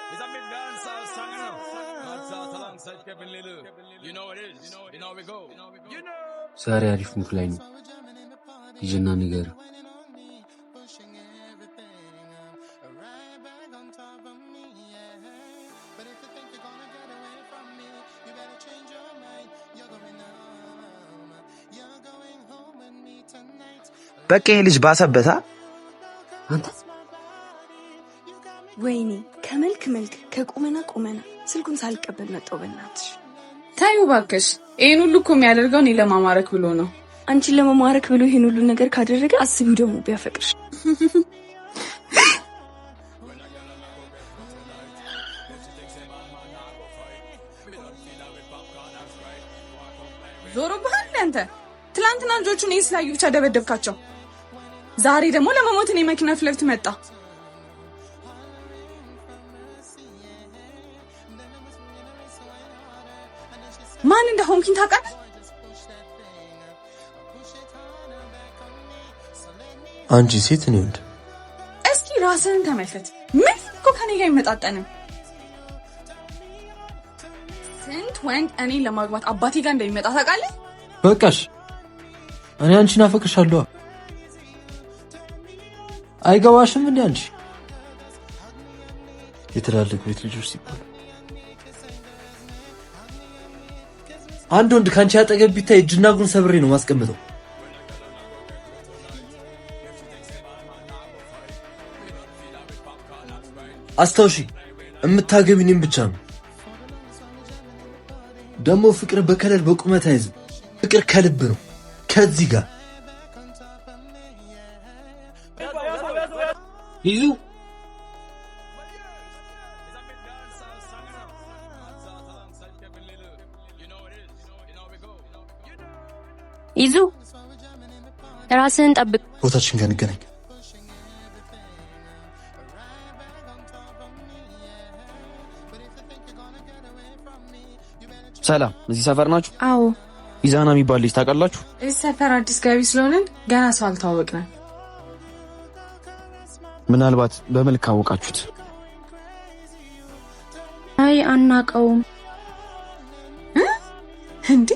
It's a big dancehall song, you know. That's alongside Kevin Little. You know what it is. You know we go. You know. ዛሬ አሪፍ ሙድ ላይ ነው። ይጅና ነገር በቃ ይሄ ልጅ ባሰበታ። አንተ ወይኔ ከመልክ ከቁመና ስልኩን ሳልቀበል መጣው። በእናትሽ ታዩ ባክሽ። ይሄን ሁሉ እኮ የሚያደርገው እኔ ለማማረክ ብሎ ነው። አንቺን ለማማረክ ብሎ ይሄን ሁሉ ነገር ካደረገ አስቢው ደግሞ ቢያፈቅርሽ። ዞሮ ባህል አንተ ትላንትና ልጆቹን እየስላዩ ብቻ ደበደብካቸው። ዛሬ ደግሞ ለመሞት እኔ መኪና ፍለፍት መጣ። ማን እንደሆንኩኝ ታውቃለህ? አንቺ ሴት ነው እንዴ? እስኪ ራስህን ተመልከት። ምን እኮ ከኔ ጋር አይመጣጠንም። ስንት ወንድ እኔን ለማግባት አባቴ ጋር እንደሚመጣ ታውቃለህ? በቃሽ። እኔ አንቺን አፈቅርሻለሁ። አይገባሽም እንዴ? አንቺ የትላልቅ ቤት ልጆች ሲባሉ አንድ ወንድ ካንቺ አጠገብ ቢታይ እጅና እግሩን ሰብሬ ነው ማስቀምጠው። አስታውሺ፣ እምታገቢው እኔን ብቻ ነው። ደግሞ ፍቅር በከለል በቁመት አይዝም። ፍቅር ከልብ ነው። ከዚህ ጋር ይዙ ይዙ ራስህን ጠብቅ። ቦታችን ጋር እንገናኝ። ሰላም፣ እዚህ ሰፈር ናችሁ? አዎ። ኢዛና የሚባል ልጅ ታውቃላችሁ? እዚህ ሰፈር አዲስ ገቢ ስለሆነን ገና ሰው አልተዋወቅንም። ምናልባት በመልክ አወቃችሁት? አይ አናውቀውም። እንዴ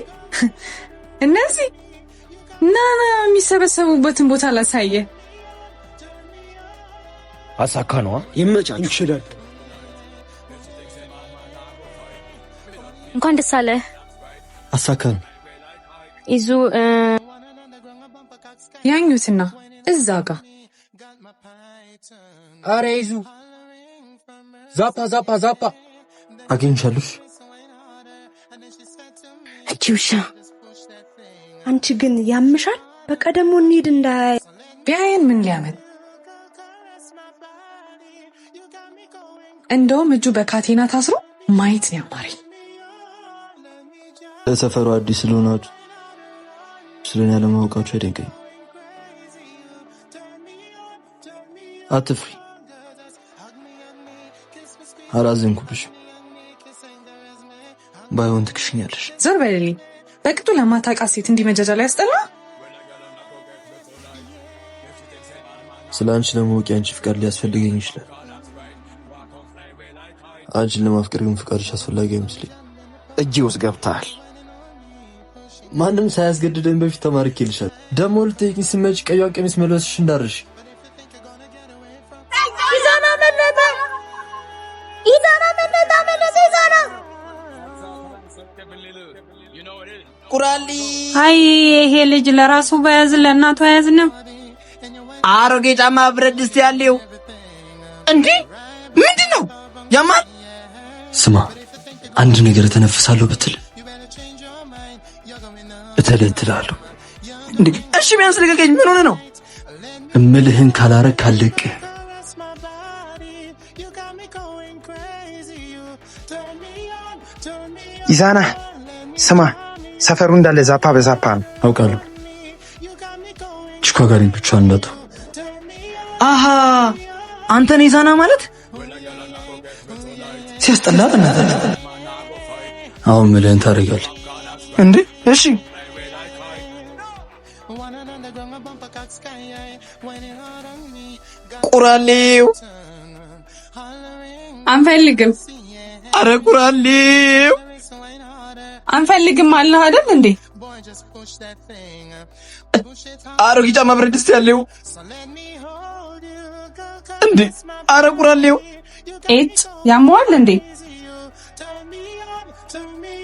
እነዚህ ናና የሚሰበሰቡበትን ቦታ ላሳየ። አሳካ ነዋ። ይመቻችሁ። ይችላል። እንኳን ደስ አለህ። አሳካን ይዙ ያኙትና እዛ ጋር አረ ይዙ ዛፓ አገኝሻለሽ። እቺውሻ አንቺ ግን ያምሻል። በቃ ደግሞ እንሂድ። እንዳይ ቢያየን ምን ሊያመጥ? እንደውም እጁ በካቴና ታስሮ ማየት ነው ያማረኝ። ለሰፈሩ አዲስ ስለሆናችሁ ስለኔ ያለማወቃችሁ አይደንቀኝ። አትፍሪ፣ አላዘንኩብሽ። ባይሆን ትክሽኛለሽ። ዞር በልልኝ። በቅጡ ለማታውቃት ሴት እንዲህ መጃጃ ላይ ያስጠላ። ስለ አንቺ ለማወቅ አንቺ ፍቃድ ሊያስፈልገኝ ይችላል። አንቺን ለማፍቀር ግን ፍቃድሽ አስፈላጊ አይመስልኝ። እጄ ውስጥ ገብተሃል። ማንም ሳያስገድደኝ በፊት ተማርኬልሻል። ደግሞ ልትሄጂ ስትመጪ ቀይዋ ቀሚስ መልበስሽ እንዳርሽ። ቁራሊ አይ ይሄ ልጅ ለራሱ በያዝ ለእናቱ አያዝንም። አሮጌ ጫማ ብረት ድስት ያለው እንዴ ምንድነው? ያማል። ስማ፣ አንድ ነገር ተነፍሳለሁ ብትል እተለትላለሁ። እንዴ እሺ ቢያንስ ልቀቀኝ። ምን ሆነ ነው? እምልህን ካላረክ ካልቅ ኢዛና ስማ፣ ሰፈሩ እንዳለ ዛፓ በዛፓ ነው። አውቃለሁ። ቺኳ ጋር ብቻዋን እንዳጣ። አሃ አንተ ነህ ኢዛና ማለት? ሲያስጠላ። አሁን ምልህን ታደርጋለህ እንዴ? እሺ ቁራሌው አንፈልግም። አረ ቁራሌው አንፈልግም አልነው አይደል እንዴ? አሮጌ ጫማ ብረት ድስት ያለው እንዴ? አረ ቁራሌው ኤት ያሟል እንዴ?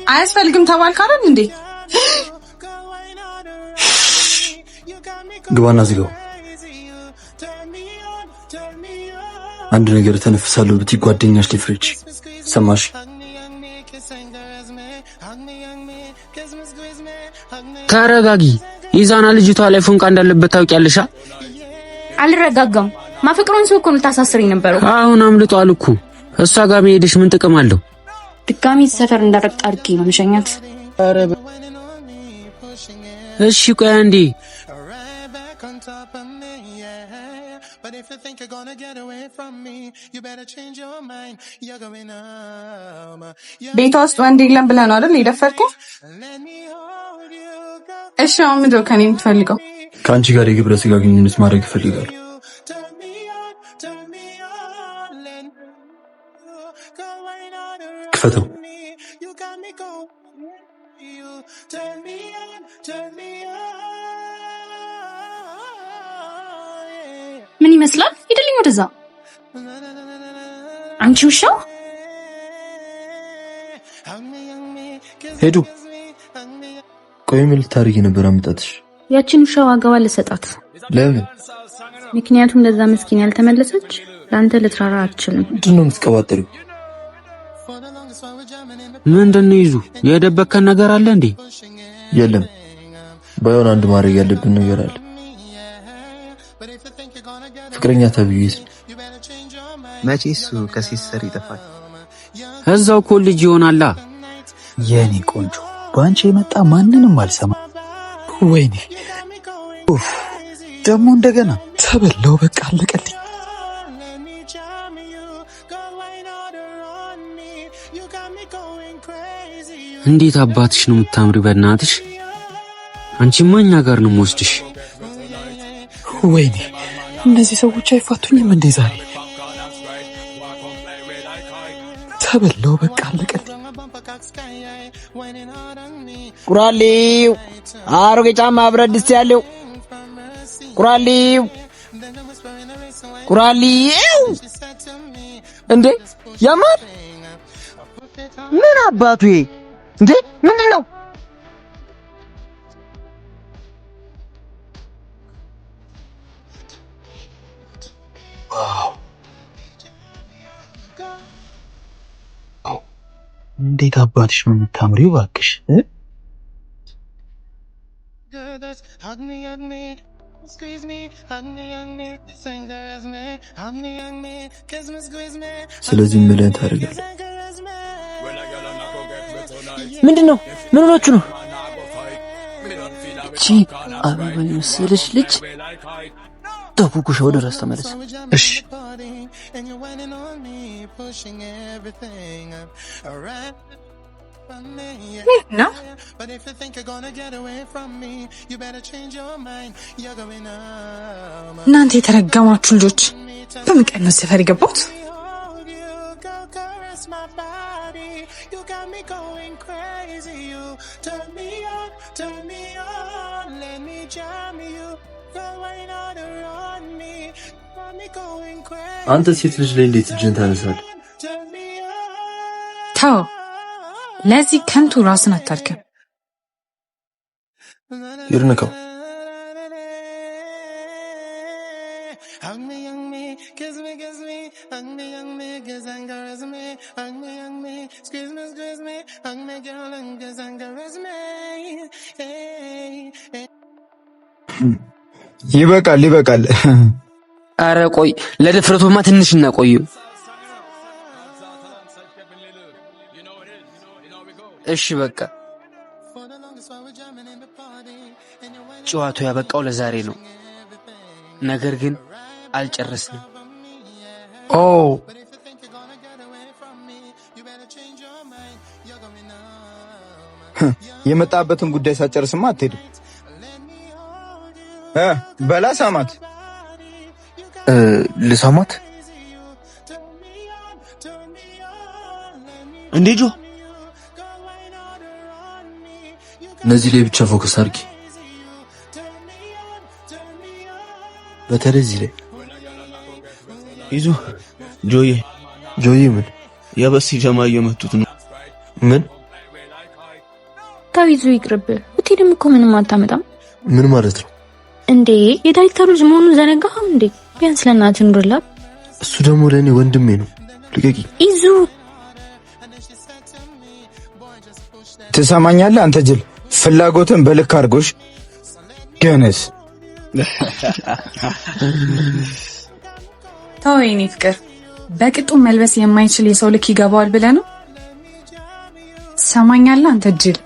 አያስፈልግም ተባልክ አይደል እንዴ? ግባና ዝጋው። አንድ ነገር ተነፍሳለሁ ብትይ ጓደኛሽ ሊፍረጅ ሰማሽ? ተረጋጊ። ኢዛና ልጅቷ ላይ ፎንቃ እንዳለበት ታውቂያለሽ? አልረጋጋም። ማፈቅሮን ሰው እኮ ነው ታሳስረኝ ነበረው። አሁን አምልጧል እኮ። እሷ ጋር መሄድሽ ምን ጥቅም አለው? ድጋሚ ሰፈር እንዳረግጥ አድርጌ ነው መሸኛት። እሺ ቆይ አንዴ። ቤቷ ውስጥ ወንድ የለም ብለህ ነው አይደል የደፈርከኝ? እሺ አሁን ምንድን ነው ከኔ የምትፈልገው? ከአንቺ ጋር የግብረ ስጋ ግንኙነት ማድረግ እፈልጋለሁ። ክፈተው። ምን ይመስላል? ሂድልኝ ወደዛ። አንቺ ውሻ። ሄዱ። ቆይ ምን ልታደርጊ ነበር አመጣጥሽ? ያችን ውሻ ዋጋዋ ልሰጣት። ለምን? ምክንያቱም ለዛ ምስኪን ያልተመለሰች ለአንተ ልትራራ አትችልም። ምንድን ነው የምትቀባጠሪው? ምንድነው ይዙ? የደበከን ነገር አለ እንዴ? የለም። ባይሆን አንድ ማድረግ ያለብን ነገር አለ። ፍቅረኛ ተብዬሽ መቼስ ከሴት ሰር ይጠፋል። እዛው ኮሌጅ ይሆናላ። የኔ ቆንጆ ባንቺ የመጣ ማንንም አልሰማ። ወይኔ ደግሞ እንደገና ተበላው። በቃ አለቀልኝ። እንዴት አባትሽ ነው የምታምሪ በእናትሽ። አንቺማ እኛ ጋር ነው የምወስድሽ። ወይኔ እነዚህ ሰዎች አይፋቱኝም እንዴ ዛሬ? ተበላው። በቃ አለቀልኝ። ቁራሌው አሮጌ ጫማ ብረት ድስት ያለው ቁራሌው ቁራሌው እንዴ ያማል። ምን አባቱ እንዴ? ምንድን ነው? እንዴት አባትሽ ነው የምታምሪው እባክሽ። ስለዚህ ምን ታደርጋለህ? ምንድነው? ምን ሆናችሁ ነው? እቺ አበባ የመሰለች ልጅ ተኩኩሽ ወደ ራስ ተመለስ። እሺ ነው እናንተ የተረገማችሁ ልጆች። በምቀን ነው ሰፈር የገባሁት። አንተ ሴት ልጅ ላይ እንዴት እጅን ታነሳለህ? ተው፣ ለዚህ ከንቱ ራስን አታድክም። ይርነካው። ይበቃል ይበቃል። አረ ቆይ ለድፍረቱማ ትንሽ እናቆዩ። እሺ በቃ ጨዋታው ያበቃው ለዛሬ ነው። ነገር ግን አልጨረስንም። ኦ የመጣበትን ጉዳይ ሳጨርስማ አትሄድም። በላ ሳማት። ልሳማት? እንዴ ጆ እነዚህ ላይ ብቻ ፎከስ አድርጊ። በተለይ እዚህ ላይ ይዙ ጆዬ ምን የበሲ ጀማ እየመቱት ነው። ምን ታው ይዙ ይቅርብ። ብትሄድም እኮ ምንም አታመጣም። ምን ማለት ነው እንዴ? የዳይሬክተሩ ልጅ መሆኑን ዘነጋኸው እንዴ? ቢያንስ ለእናትህ ኑርላት። እሱ ደግሞ ለእኔ ወንድሜ ነው። ልቀቂ ይዙ። ትሰማኛለህ አንተ ጅል፣ ፍላጎትን በልክ አድርጎሽ ገነስ ተው የኔ ፍቅር፣ በቅጡ መልበስ የማይችል የሰው ልክ ይገባዋል ብለህ ነው? ትሰማኛለህ አንተ ጅል፣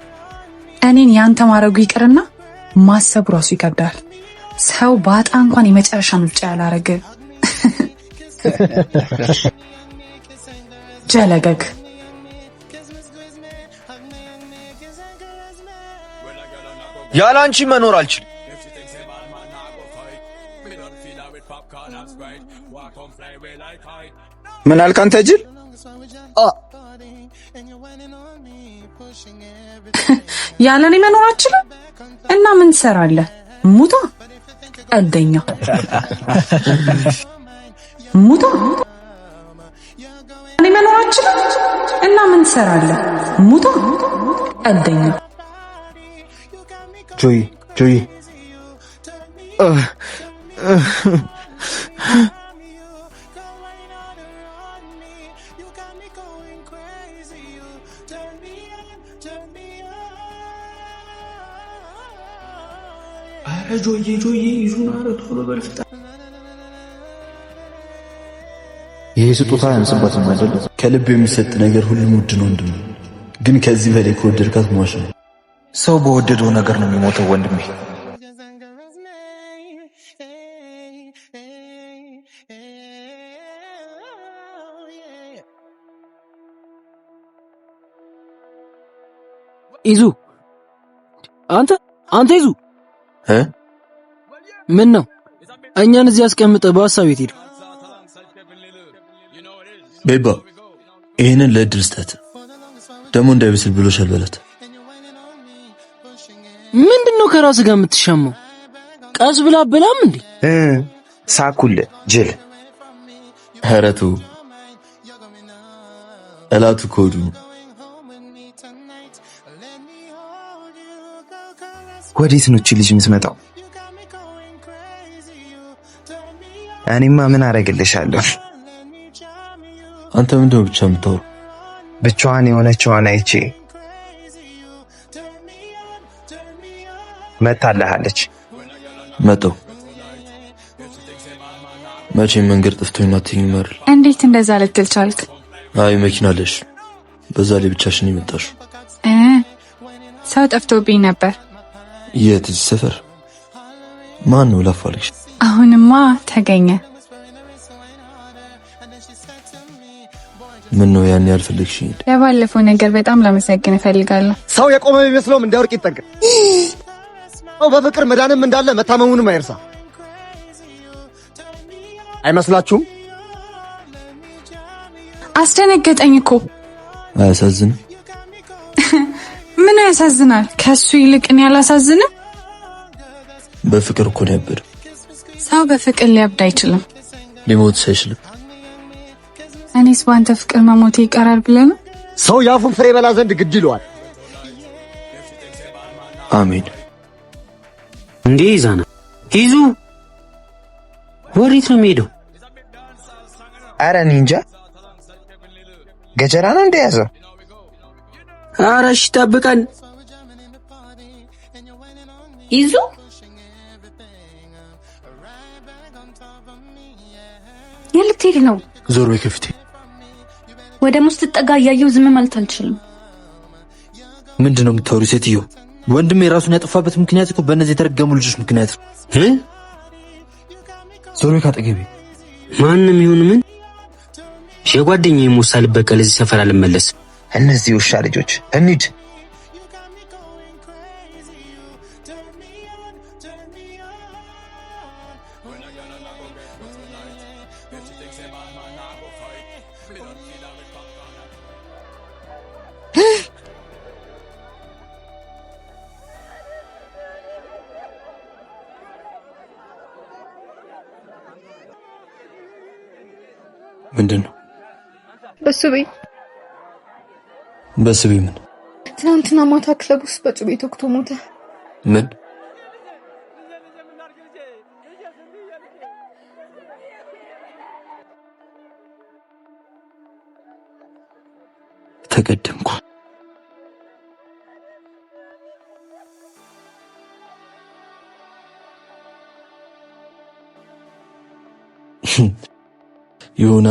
እኔን ያንተ ማድረጉ ይቅርና ማሰቡ ራሱ ይከብዳል። ሰው ባጣ እንኳን የመጨረሻ ምርጫ ያላረገ ጀለገግ። ያላንቺ መኖር አልችልም። ምን አልክ አንተ ጅል? ያለኔ መኖር አልችልም እና ምን ትሰራለህ? ሙታ ቀልደኛ ሙታ። እኔ መኖር አልችልም እና ምን ትሰራለህ? ሙታ ቀልደኛ። ጆይ ጆዬ ይዙና ቶሎ በልፍጣ። ይሄ ስጦታ ያንስባትም አይደል? ከልብ የሚሰጥ ነገር ሁሉም ውድ ነው ወንድሜ። ግን ከዚህ በላይ ከወደድካት ሟሽ ነው። ሰው በወደደው ነገር ነው የሚሞተው ወንድሜ። ይዙ አንተ ይዙ ምን ነው እኛን እዚህ አስቀምጠህ በሐሳብ የት ሄድክ? ቤባ ይሄንን ለእድል ስጠት፣ ደግሞ እንዳይበስል ብሎሻል በላት። ምንድነው ከራስህ ጋር የምትሻማው? ቀስ ብላ በላም እንዴ? ሳኩል ጅል። ኧረ ተው፣ እላቱ ኮዱ ወዴት ነው እቺ ልጅ የምትመጣው? እኔማ ምን አረግልሻለሁ? አንተ ምንድነው ብቻ የምታወራው? ብቻዋን የሆነችዋን አይቼ መታለሃለች። መጣው መቼም መንገድ ጠፍቶኝ ነው አትይኝም አይደል? እንዴት እንደዛ ልትል ቻልክ? አይ መኪና አለሽ፣ በዛ ላይ ብቻሽን የመጣሽው። ሰው ጠፍቶብኝ ነበር። የት? እዚህ ሰፈር? ማን ነው ላፋልሽ? አሁንማ ተገኘ። ምን ነው ያን ያልፈልግሽኝ? ለባለፈው ነገር በጣም ላመሰግን እፈልጋለሁ። ሰው የቆመ ቢመስለውም እንዳወርቅ ይጠንቀቅ። ሰው በፍቅር መዳንም እንዳለ መታመሙንም አይርሳ። አይመስላችሁም? አስደነገጠኝ እኮ። አያሳዝንም? ምን ያሳዝናል? ከሱ ይልቅ እኔ አላሳዝንም? በፍቅር እኮ ነው ያበደው። ሰው በፍቅር ሊያብድ አይችልም። ሊሞት አይችልም። እኔስ በአንተ ፍቅር መሞቴ ይቀራል ብለህ ነው? ሰው የአፉን ፍሬ በላ ዘንድ ግድ ይለዋል። አሜን። እንዴ ይዛና ይዙ ወዴት ነው የሚሄደው? ኧረ እኔ እንጃ። ገጀራ ነው እንደያዘው። ኧረ እሺ ጠብቀን። ይዙ የልትሄድ ነው? ዞር በይ ከፊቴ። ወደ ሙስት ጠጋ እያየሁ ዝም ማለት አልችልም። ምንድነው የምታወሪው ሴትዮ? ወንድሜ ራሱን ያጠፋበት ምክንያት እኮ በእነዚህ የተረገሙ ልጆች ምክንያት ነው። ዞር በይ ካጠገቤ። ማንም ይሁን ምን የጓደኛዬ ሙሳ ልበቀል እዚህ ሰፈር አልመለስም። እነዚህ ውሻ ልጆች እንሂድ። ምንድነው? በሱቤ ምን? ትናንትና ማታ ክለብ ውስጥ በጩቤ ተኩቶ ሞተ። ምን? ተቀደምኩ። ዮና